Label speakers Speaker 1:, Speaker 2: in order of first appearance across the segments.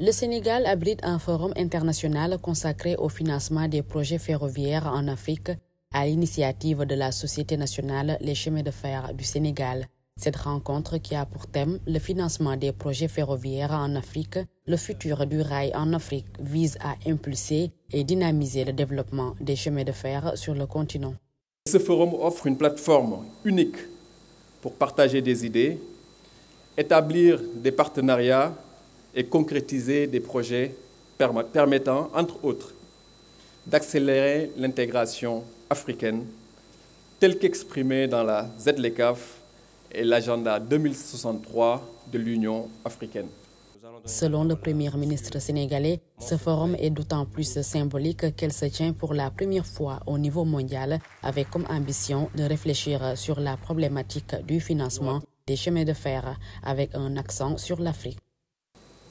Speaker 1: Le Sénégal abrite un forum international consacré au financement des projets ferroviaires en Afrique à l'initiative de la Société nationale Les Chemins de fer du Sénégal. Cette rencontre qui a pour thème le financement des projets ferroviaires en Afrique, le futur du rail en Afrique vise à impulser et dynamiser le développement des chemins de fer sur le continent.
Speaker 2: Ce forum offre une plateforme unique pour partager des idées, établir des partenariats et concrétiser des projets permettant, entre autres, d'accélérer l'intégration africaine telle qu'exprimée dans la ZLECAf et l'agenda 2063 de l'Union africaine.
Speaker 1: Selon le Premier ministre sénégalais, ce forum est d'autant plus symbolique qu'elle se tient pour la première fois au niveau mondial avec comme ambition de réfléchir sur la problématique du financement des chemins de fer avec un accent sur l'Afrique.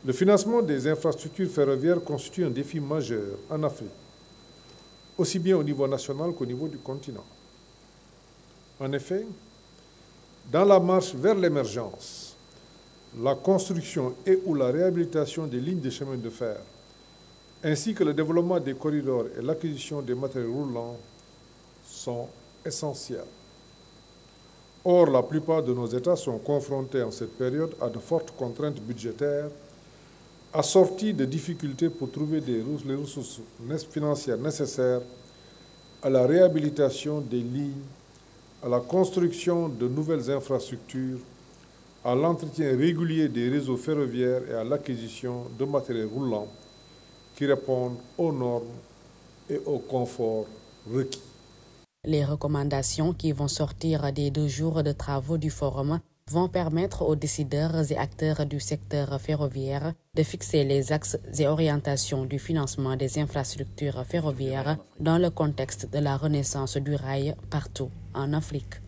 Speaker 3: Le financement des infrastructures ferroviaires constitue un défi majeur en Afrique, aussi bien au niveau national qu'au niveau du continent. En effet, dans la marche vers l'émergence, la construction et ou la réhabilitation des lignes de chemin de fer, ainsi que le développement des corridors et l'acquisition des matériels roulants sont essentiels. Or, la plupart de nos États sont confrontés en cette période à de fortes contraintes budgétaires, assorties de difficultés pour trouver les ressources financières nécessaires à la réhabilitation des lignes, à la construction de nouvelles infrastructures, à l'entretien régulier des réseaux ferroviaires et à l'acquisition de matériels roulants qui répondent aux normes et au confort requis.
Speaker 1: Les recommandations qui vont sortir des 2 jours de travaux du forum vont permettre aux décideurs et acteurs du secteur ferroviaire de fixer les axes et orientations du financement des infrastructures ferroviaires dans le contexte de la renaissance du rail partout en Afrique.